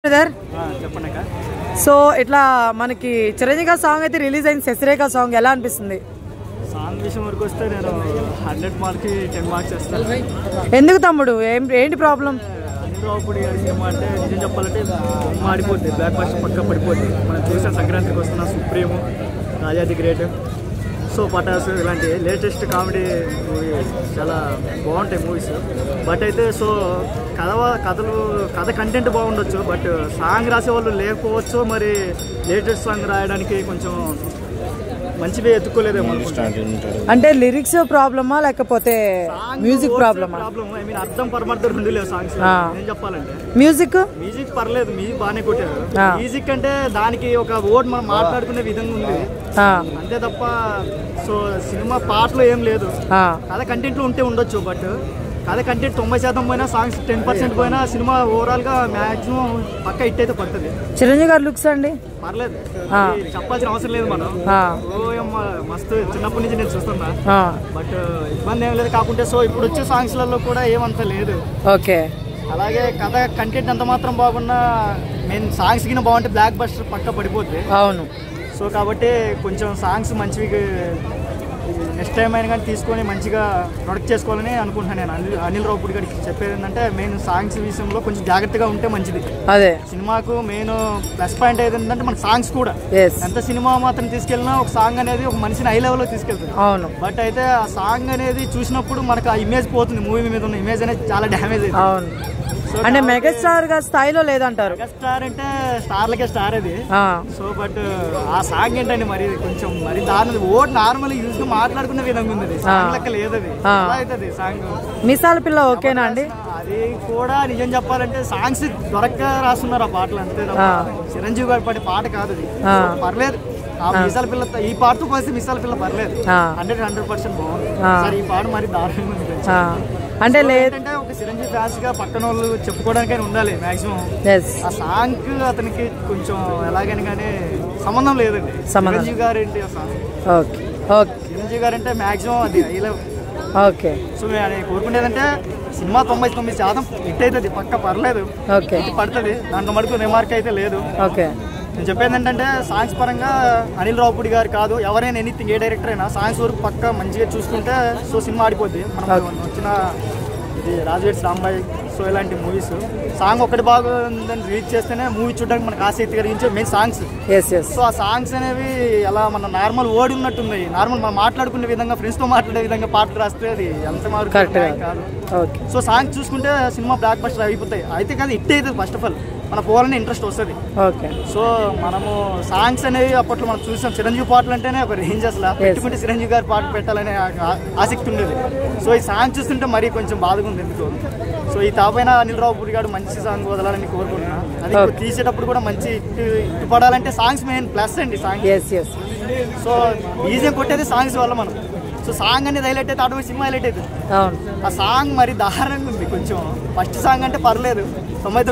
చెప్పండి. సో ఇట్లా మనకి చిరంజీవి సాంగ్ అయితే రిలీజ్ అయింది. శశిరేఖ సాంగ్ ఎలా అనిపిస్తుంది? సాంగ్ విషయం వరకు వస్తే నేను 100 మార్క్కి 10 మార్క్స్ ఇస్తాను. ఎందుకు తమ్ముడు? ఏంటి ప్రాబ్లం? అనిల్ రావుపూడి గారి సినిమా అంటే నిజం చెప్పాలంటే మాడిపోద్ది, బ్లాక్ బస్టర్ పక్క పడిపోద్ది. మనం చూసిన సంక్రాంతికి వస్తున్న సుప్రీము, రాజాది గ్రేట్, సో పటాసు ఇలాంటి లేటెస్ట్ కామెడీ మూవీ చాలా బాగుంటాయి మూవీస్. బట్ అయితే సో కథ కంటెంట్ బాగుండొచ్చు, బట్ సాంగ్ రాసేవాళ్ళు లేకపోవచ్చు. మరి లేటెస్ట్ సాంగ్ రాయడానికి కొంచెం మంచిగా ఎత్తుకోలేదేమో. అంటే లిరిక్స్ ప్రాబ్లమా లేకపోతే మ్యూజిక్ ప్రాబ్లమా? ఐ మీన్ అర్థం పరమార్థం రెండు లేవు సాంగ్స్. నేను చెప్పాలంటే మ్యూజిక్ పర్లేదు, మ్యూజిక్ బాగానే కొట్టారు. మ్యూజిక్ అంటే దానికి ఒక వర్డ్ మనం మాట్లాడుకునే విధంగా ఉంది అంతే తప్ప సో సినిమా పాటలో ఏం లేదు. కథ కంటెంట్ లో ఉంటే ఉండొచ్చు, బట్ కథ కంటెంట్ 90% పోయినా సాంగ్స్ 10% పోయినా సినిమా ఓవరాల్ గా మాక్సిమం పక్క హిట్ అయితే పడుతుంది. చిరంజీవి గారు లుక్స్ అండి పర్లేదు, చెప్పాల్సిన అవసరం లేదు. మనం మస్తు చిన్నప్పటి నుంచి నేను చూస్తున్నా, బట్ ఇబ్బంది ఏం లేదు. కాకుంటే సో ఇప్పుడు వచ్చే సాంగ్స్ లలో కూడా ఏమంత లేదు. ఓకే, అలాగే కథ కంటెంట్ ఎంత మాత్రం బాగున్నా మెయిన్ సాంగ్స్ కింద బాగుంటే బ్లాక్ బస్టర్ పక్క పడిపోద్ది. అవును. సో కాబట్టి కొంచెం సాంగ్స్ మంచివి నెక్స్ట్ టైం అయినా కానీ తీసుకొని మంచిగా ప్రొడక్ట్ చేసుకోవాలని అనుకుంటున్నాను నేను. అనిల్ రావుపూడి గారికి చెప్పేది ఏంటంటే మెయిన్ సాంగ్స్ విషయంలో కొంచెం జాగ్రత్తగా ఉంటే మంచిది. అదే సినిమాకు మెయిన్ ప్లస్ పాయింట్ ఏంటంటే మన సాంగ్స్ కూడా ఎంత సినిమా మాత్రం తీసుకెళ్ళినా ఒక సాంగ్ అనేది ఒక మనిషిని హై లెవెల్లో తీసుకెళ్తుంది. అవును. బట్ అయితే ఆ సాంగ్ అనేది చూసినప్పుడు మనకు ఆ ఇమేజ్ పోతుంది, మూవీ మీద ఉన్న ఇమేజ్ అనేది చాలా డ్యామేజ్ అవుతుంది. అవును. అంటే మెగాస్టార్ గా స్థాయిలో లేదంటారు. మెగాస్టార్ అంటే స్టార్లకే స్టార్ అది. సో బట్ ఆ సాంగ్ ఏంటండి మరి కొంచెం మరి దాని ఓట్ నార్మల్ యూజ్ గా మాట్లాడుకునే విధంగా ఉంది. సాంగ్ లెక్క లేదు అది. ఎలా అవుతుంది సాంగ్? మిసాల పిల్ల ఓకేనా అండి? అది కూడా నిజం చెప్పాలంటే సాంగ్స్ దొరక్క రాస్తున్నారు ఆ పాటలు అంతే. చిరంజీవి గారి పాడే పాట కాదు అది. పర్లేదు, ఆ మిసాల పిల్ల ఈ పాటతో కలిసి మిసాల పిల్ల పర్లేదు, 100% బాగుంది. సరే ఈ పాట మరి దారుణంగా ఉంది. అంటే లేదంటే ఒక చిరంజీవి ఫ్యాన్స్ గా పక్కన వాళ్ళు చెప్పుకోవడానికైనా ఉండాలి మాక్సిమం. ఆ సాంగ్ అతనికి కొంచెం ఎలాగైనా కానీ సంబంధం లేదండి. చిరంజీవి గారు ఏంటి ఆ సాంగ్, చిరంజీవి గారు అంటే మాక్సిమం అది ఓకే. సో నేను కోరుకునేదంటే సినిమా 99% హిట్ అవుతుంది పక్క, పర్లేదు పడుతుంది, దాంట్లో మటుకు రిమార్క్ అయితే లేదు. ఓకే. నేను చెప్పేది ఏంటంటే సాంగ్స్ పరంగా అనిల్ రావుపూడి గారు కాదు, ఎవరైనా ఎనీథింగ్ ఏ డైరెక్టర్ అయినా సాంగ్స్ వరకు పక్క మంచిగా చూసుకుంటే సో సినిమా ఆడిపోద్ది. మనం వచ్చిన ఇది రాజవేడ్స్ రాంబాయ్, సో ఇలాంటి మూవీస్ సాంగ్ ఒకటి బాగుందని రిలీజ్ చేస్తేనే మూవీ చూడడానికి మనకు ఆసక్తి కలిగించే మెయిన్ సాంగ్స్. సో ఆ సాంగ్స్ అనేవి ఎలా మన నార్మల్ వర్డ్ ఉన్నట్టుంది, నార్మల్ మనం మాట్లాడుకునే విధంగా ఫ్రెండ్స్ తో మాట్లాడే విధంగా పాటలు రాస్తే అది ఎంత మాత్రం కాదు. సో సాంగ్స్ చూసుకుంటే సినిమా బ్లాక్ బస్టర్ అయిపోతాయి. అయితే కాదు హిట్ అవుతుంది. ఫస్ట్ ఆఫ్ ఆల్ మన పోవాలని ఇంట్రెస్ట్ వస్తుంది. సో మనము సాంగ్స్ అనేవి అప్పట్లో మనం చూసాం. చిరంజీవి పాటలు అంటేనే ఒక రేంజ్, అసలు పెట్టుకుంటే చిరంజీవి గారి పాట పెట్టాలనే ఆసక్తి ఉండేది. సో ఈ సాంగ్ చూస్తుంటే మరీ కొంచెం బాధగా ఉంది ఎందుకు. సో ఈ తాపైన అనిల్ రావుపూడి గారు మంచి సాంగ్ వదలాలని కోరుకుంటున్నా. అది తీసేటప్పుడు కూడా మంచి ఇటు పడాలంటే సాంగ్స్ మెయిన్ ప్లస్ అండి. సాంగ్ సో ఈజీగా కొట్టేది సాంగ్స్ వల్ల మనం. సో సాంగ్ అనేది హైలైట్ అయితే ఆటోమేటిక్ సినిమా హైలైట్ అవుతుంది. ఆ సాంగ్ మరి దారుణంగా ఉంది కొంచెం. ఫస్ట్ సాంగ్ అంటే పర్లేదు, 99